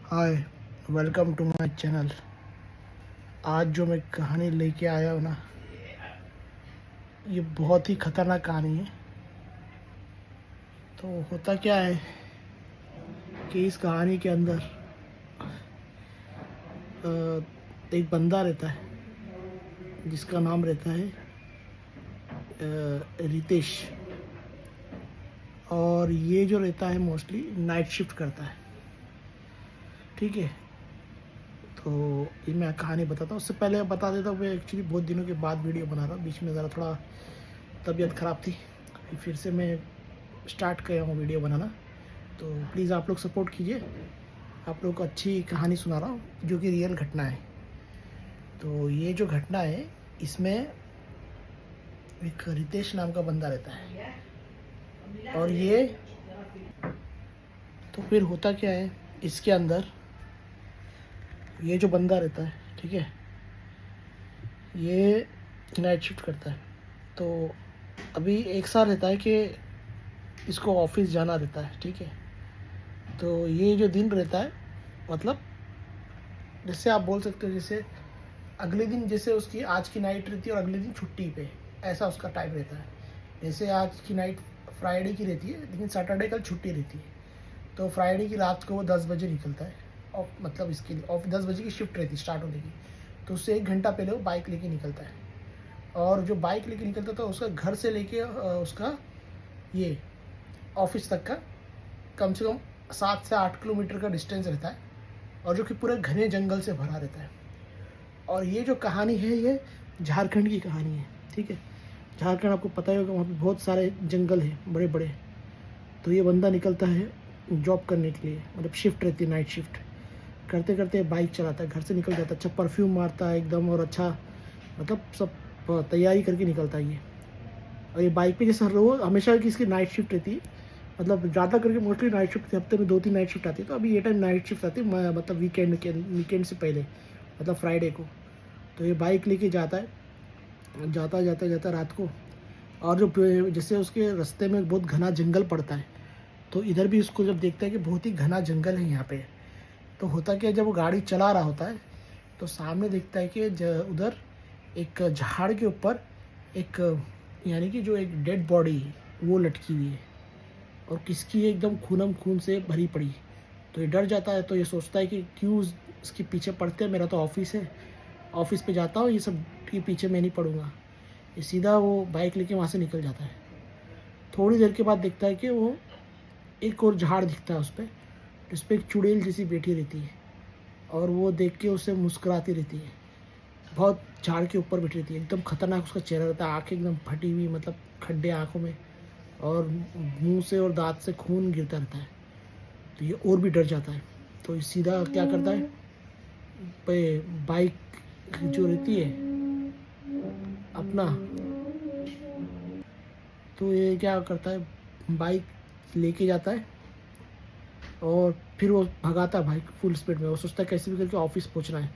Hi, welcome to my channel. आज जो मैं कहानी लेके आया हूँ ना, ये बहुत ही खतरनाक कहानी है। तो होता क्या है कि इस कहानी के अंदर एक बंदा रहता है जिसका नाम रहता है रितेश। और ये जो रहता है मोस्टली नाइट शिफ्ट करता है। ठीक है, तो ये मैं कहानी बताता हूँ। उससे पहले बता देता हूँ, मैं एक्चुअली बहुत दिनों के बाद वीडियो बना रहा हूँ। बीच में ज़रा थोड़ा तबीयत ख़राब थी, फिर से मैं स्टार्ट किया हूँ वीडियो बनाना। तो प्लीज़ आप लोग सपोर्ट कीजिए। आप लोग को अच्छी कहानी सुना रहा हूँ जो कि रियल घटना है। तो ये जो घटना है, इसमें एक रितेश नाम का बंदा रहता है। और ये तो फिर होता क्या है इसके अंदर, ये जो बंदा रहता है, ठीक है, ये नाइट शिफ्ट करता है। तो अभी एक साल रहता है कि इसको ऑफिस जाना रहता है। ठीक है, तो ये जो दिन रहता है, मतलब जैसे आप बोल सकते हो, जैसे अगले दिन जैसे उसकी आज की नाइट रहती है और अगले दिन छुट्टी पे, ऐसा उसका टाइम रहता है। जैसे आज की नाइट फ्राइडे की रहती है, लेकिन सैटरडे कल छुट्टी रहती है। तो फ्राइडे की रात को वो 10 बजे निकलता है। और मतलब इसके लिए ऑफ 10 बजे की शिफ्ट रहती है स्टार्ट होने की। तो उससे 1 घंटा पहले वो बाइक लेके निकलता है। और जो बाइक लेके निकलता था, उसका घर से लेके उसका ये ऑफिस तक का कम से कम 7 से 8 किलोमीटर का डिस्टेंस रहता है। और जो कि पूरे घने जंगल से भरा रहता है। और ये जो कहानी है, ये झारखंड की कहानी है। ठीक है, झारखंड आपको पता ही होगा, वहाँ पे बहुत सारे जंगल हैं बड़े बड़े। तो ये बंदा निकलता है जॉब करने के लिए, मतलब शिफ्ट रहती है, नाइट शिफ्ट करते करते बाइक चलाता है, घर से निकल जाता है, अच्छा परफ्यूम मारता है एकदम, और अच्छा मतलब सब तैयारी करके निकलता है ये। और ये बाइक पे जैसे रोज हमेशा की इसकी नाइट शिफ्ट रहती है, मतलब ज़्यादा करके मोस्टली नाइट शिफ्ट, हफ्ते में 2-3 नाइट शिफ्ट आती है। तो अभी ये टाइम नाइट शिफ्ट आती है, मतलब वीकेंड से पहले, मतलब फ्राइडे को। तो ये बाइक लेके जाता है, जाता जाता जाता रात को। और जो जैसे उसके रास्ते में बहुत घना जंगल पड़ता है, तो इधर भी उसको जब देखता है कि बहुत ही घना जंगल है यहाँ पे, तो होता क्या है, जब वो गाड़ी चला रहा होता है तो सामने देखता है कि उधर एक झाड़ के ऊपर एक, यानी कि जो एक डेड बॉडी है वो लटकी हुई है, और किसकी है, एकदम खूनम खून से भरी पड़ी। तो ये डर जाता है, तो ये सोचता है कि क्यों इसके पीछे पड़ते हैं, मेरा तो ऑफिस है, ऑफिस पे जाता हूँ, ये सब के पीछे मैं नहीं पड़ूंगा। ये सीधा वो बाइक लेके वहाँ से निकल जाता है। थोड़ी देर के बाद देखता है कि वो एक और झाड़ दिखता है उस पर, जिस पर एक चुड़ैल जैसी बैठी रहती है, और वो देख के उसे मुस्कुराती रहती है। बहुत झाड़ के ऊपर बैठी रहती है, एकदम खतरनाक उसका चेहरा रहता है, आँखें एकदम फटी हुई, मतलब खड्डे आँखों में, और मुंह से और दांत से खून गिरता रहता है। तो ये और भी डर जाता है। तो ये सीधा क्या करता है, पे बाइक जो रहती है अपना, तो ये क्या करता है, बाइक लेके जाता है और फिर वो भगाता है बाइक फुल स्पीड में। वो सोचता है कैसे भी करके ऑफिस पहुंचना है,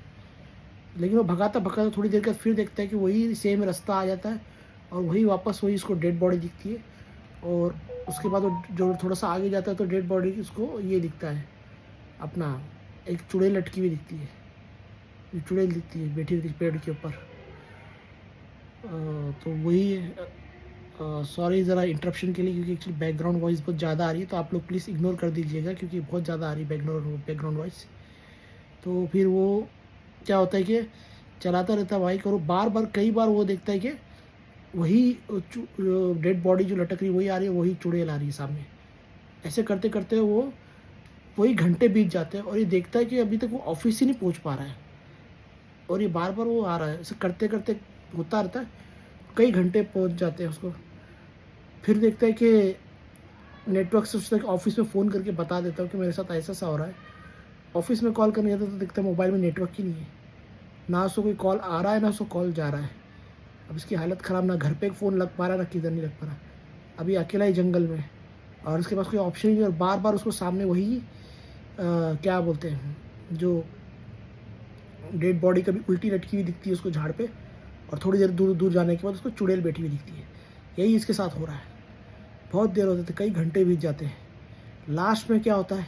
लेकिन वो भगाता भगाता थोड़ी देर के बाद फिर देखता है कि वही सेम रास्ता आ जाता है, और वही वापस वही उसको डेड बॉडी दिखती है। और उसके बाद वो जो थोड़ा सा आगे जाता है तो डेड बॉडी उसको ये दिखता है अपना, एक चुड़ैल लटकी हुई दिखती है, चुड़ैल दिखती है बैठी हुई पेड़ के ऊपर। तो वही, सॉरी ज़रा इंटरप्शन के लिए, क्योंकि एक्चुअली बैकग्राउंड वॉइस बहुत ज़्यादा आ रही है, तो आप लोग प्लीज़ इग्नोर कर दीजिएगा, क्योंकि बहुत ज़्यादा आ रही है बैकग्राउंड वॉइस। तो फिर वो क्या होता है कि चलाता रहता है बाइक, और वो बार बार कई बार वो देखता है कि वही डेड बॉडी जो लटक रही है वही आ रही है, वही चुड़ैल आ रही है सामने। ऐसे करते करते वो वही घंटे बीत जाते हैं, और ये देखता है कि अभी तक वो ऑफिस ही नहीं पहुंच पा रहा है, और ये बार बार वो आ रहा है। ऐसे करते करते होता रहता है, कई घंटे पहुंच जाते हैं उसको। फिर देखता है कि नेटवर्क से उसने ऑफिस में फ़ोन करके बता देता हूँ कि मेरे साथ ऐसा सा हो रहा है। ऑफिस में कॉल करने जाता तो देखता है मोबाइल में नेटवर्क ही नहीं है, ना उसको कोई कॉल आ रहा है ना उसको कॉल जा रहा है। अब इसकी हालत ख़राब, ना घर पे फ़ोन लग पा रहा, ना किधर नहीं लग पा रहा। अभी अकेला ही जंगल में, और उसके पास कोई ऑप्शन ही नहीं, और बार बार उसको सामने वही क्या बोलते हैं, जो डेड बॉडी कभी उल्टी लटकी हुई दिखती है उसको झाड़ पे, और थोड़ी देर दूर दूर जाने के बाद उसको चुड़ैल बैठी हुई दिखती है। यही इसके साथ हो रहा है। बहुत देर होते थे, कई घंटे बीत जाते हैं। लास्ट में क्या होता है,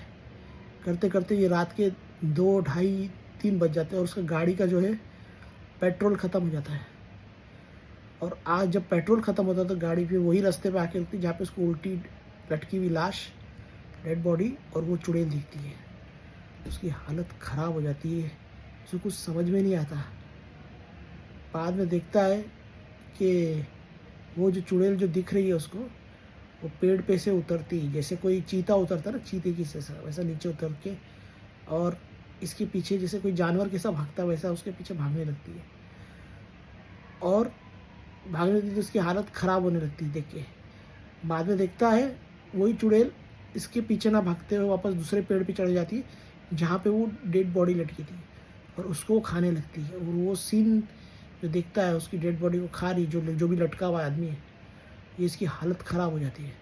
करते करते ये रात के 2 ढाई 3 बज जाते हैं और उसका गाड़ी का जो है पेट्रोल ख़त्म हो जाता है। और आज जब पेट्रोल ख़त्म होता है तो गाड़ी फिर वही रास्ते पे आके रुकती है जहाँ पे उसको उल्टी लटकी हुई लाश, डेड बॉडी और वो चुड़ैल दिखती है। उसकी हालत ख़राब हो जाती है, उसे कुछ समझ में नहीं आता। बाद में देखता है कि वो जो चुड़ैल जो दिख रही है उसको, वो पेड़ पे से उतरती है, जैसे कोई चीता उतरता है ना, चीते की जैसा वैसा नीचे उतर के, और इसके पीछे जैसे कोई जानवर कैसा भागता है वैसा उसके पीछे भागने लगती है। और भागने लगती है तो उसकी हालत ख़राब होने लगती है देख के। बाद में देखता है वही चुड़ैल इसके पीछे ना भागते हुए वापस दूसरे पेड़ पे चढ़ जाती है जहाँ पे वो डेड बॉडी लटकी थी, और उसको वो खाने लगती है। और वो सीन जो देखता है उसकी डेड बॉडी को खा रही, जो भी लटका हुआ आदमी है, ये इसकी हालत ख़राब हो जाती है।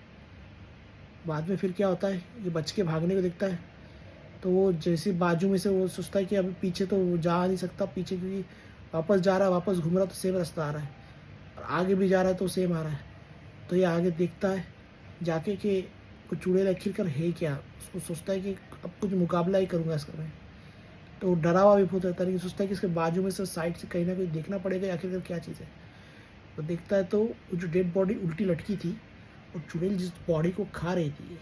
बाद में फिर क्या होता है, ये बच के भागने को देखता है तो वो जैसे बाजू में से वो सोचता है कि अभी पीछे तो वो जा नहीं सकता पीछे, क्योंकि वापस जा रहा है, वापस घूम रहा तो सेम रास्ता आ रहा है, और आगे भी जा रहा है तो सेम आ रहा है। तो ये आगे देखता है जाके कि वो चुड़ैल आखिरकार है क्या। उसको सोचता है कि अब कुछ मुकाबला ही करूँगा इसका मैं। तो डरा हुआ भी बहुत रहता है, लेकिन सोचता है कि इसके बाजू में से साइड से कहीं ना कहीं देखना पड़ेगा आखिरकार क्या चीज़ है। तो देखता है तो वो जो डेड बॉडी उल्टी लटकी थी, और चुड़ैल जिस बॉडी को खा रही थी,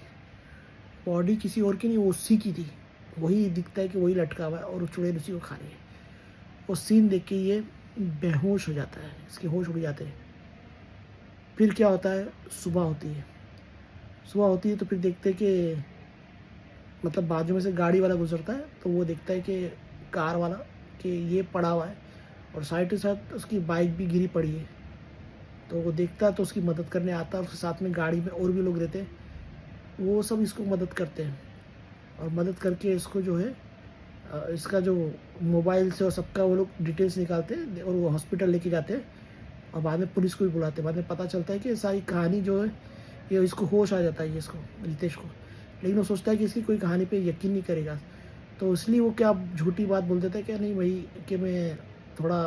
बॉडी किसी और की नहीं, वो उसी की थी। वही दिखता है कि वही लटका हुआ है और वो चुड़ैल उसी को खा रही है। वो सीन देख के ये बेहोश हो जाता है, इसके होश उड़ जाते हैं। फिर क्या होता है, सुबह होती है। सुबह होती है तो फिर देखते हैं कि मतलब बाजू में से गाड़ी वाला गुजरता है, तो वो देखता है कि कार वाला कि ये पड़ा हुआ है, और साइड के साथ उसकी बाइक भी गिरी पड़ी है। तो वो देखता है तो उसकी मदद करने आता है। उसके साथ में गाड़ी में और भी लोग रहते हैं, वो सब इसको मदद करते हैं, और मदद करके इसको जो है इसका जो मोबाइल से और सबका वो लोग डिटेल्स निकालते हैं और वो हॉस्पिटल लेके जाते हैं, और बाद में पुलिस को भी बुलाते हैं। बाद में पता चलता है कि सारी कहानी जो है, ये इसको होश आ जाता है, ये इसको रितेश को। लेकिन वो सोचता है कि इसकी कोई कहानी पे यकीन नहीं करेगा, तो इसलिए वो क्या झूठी बात बोल देता है कि नहीं भाई, कि मैं थोड़ा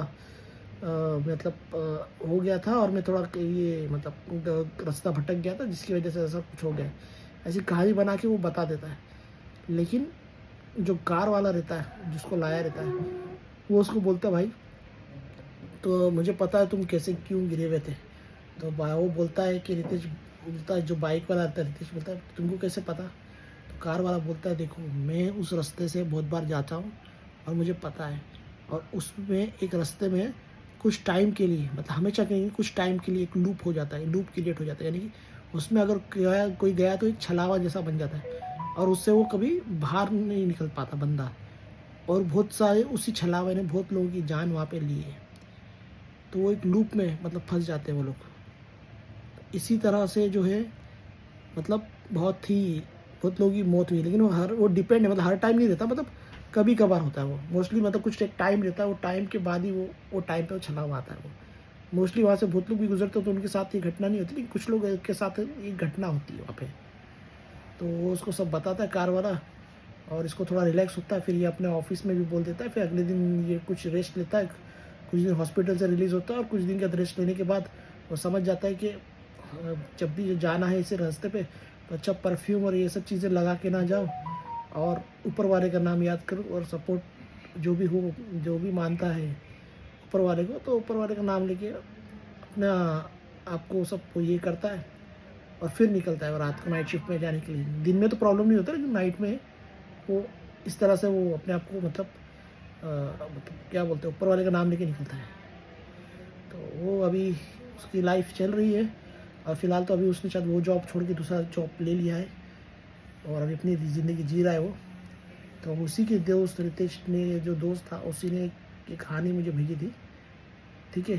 हो गया था, और मैं थोड़ा ये मतलब रास्ता भटक गया था जिसकी वजह से ऐसा कुछ हो गया। ऐसी कहानी बना के वो बता देता है। लेकिन जो कार वाला रहता है, जिसको लाया रहता है, वो उसको बोलता है भाई, तो मुझे पता है तुम कैसे क्यों गिरे हुए थे। तो वो बोलता है कि रितेश बोलता है, जो बाइक वाला आता है, रितेश बोलता है तुमको कैसे पता। तो कार वाला बोलता है देखो, मैं उस रास्ते से बहुत बार जाता हूँ और मुझे पता है, और उसमें एक रास्ते में कुछ टाइम के लिए, मतलब हमेशा कहीं कुछ टाइम के लिए एक लूप हो जाता है, लूप क्रिएट हो जाता है, यानी कि उसमें अगर कोई गया तो एक छलावा जैसा बन जाता है, और उससे वो कभी बाहर नहीं निकल पाता बंदा। और बहुत सारे उसी छलावे ने बहुत लोगों की जान वहाँ पे ली है। तो वो एक लूप में मतलब फंस जाते हैं वो लोग। इसी तरह से जो है मतलब बहुत लोगों की मौत हुई, लेकिन वो डिपेंड है, मतलब हर टाइम नहीं रहता, मतलब कभी कभार होता है वो मोस्टली, मतलब कुछ एक टाइम रहता है, वो टाइम के बाद ही वो टाइम पे वो छला हुआ आता है। वो मोस्टली वहाँ से बहुत लोग भी गुजरते हो तो उनके साथ ये घटना नहीं होती, लेकिन कुछ लोग के साथ ये घटना होती है वहाँ पे। तो वो उसको सब बताता है कार वाला, और इसको थोड़ा रिलैक्स होता है। फिर ये अपने ऑफिस में भी बोल देता है। फिर अगले दिन ये कुछ रेस्ट लेता है, कुछ दिन हॉस्पिटल से रिलीज़ होता है, और कुछ दिन का रेस्ट लेने के बाद वो समझ जाता है कि जब भी जाना है इसे रास्ते पे तो अच्छा परफ्यूम और ये सब चीज़ें लगा के ना जाओ, और ऊपर वाले का नाम याद करो, और सपोर्ट जो भी हो, जो भी मानता है ऊपर वाले को, तो ऊपर वाले का नाम लेके अपना आपको सब ये करता है, और फिर निकलता है रात को नाइट शिफ्ट में जाने के लिए। दिन में तो प्रॉब्लम नहीं होता, लेकिन नाइट में वो इस तरह से वो अपने आप को मतलब क्या बोलते हैं, ऊपर वाले का नाम लेके निकलता है। तो वो अभी उसकी लाइफ चल रही है, और फिलहाल तो अभी उसने शायद वो जॉब छोड़ के दूसरा जॉब ले लिया है, और अभी अपनी ज़िंदगी जी रहा है वो। तो उसी के दोस्त रितेश ने, जो दोस्त था उसी ने एक कहानी मुझे भेजी थी, ठीक है।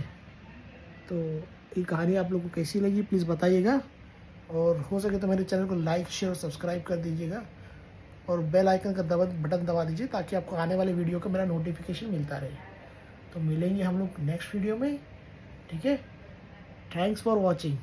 तो ये कहानी आप लोगों को कैसी लगी प्लीज़ बताइएगा, और हो सके तो मेरे चैनल को लाइक शेयर और सब्सक्राइब कर दीजिएगा, और बेल आइकन का बटन दबा दीजिए ताकि आपको आने वाले वीडियो का मेरा नोटिफिकेशन मिलता रहे। तो मिलेंगे हम लोग नेक्स्ट वीडियो में, ठीक है। Thanks for watching.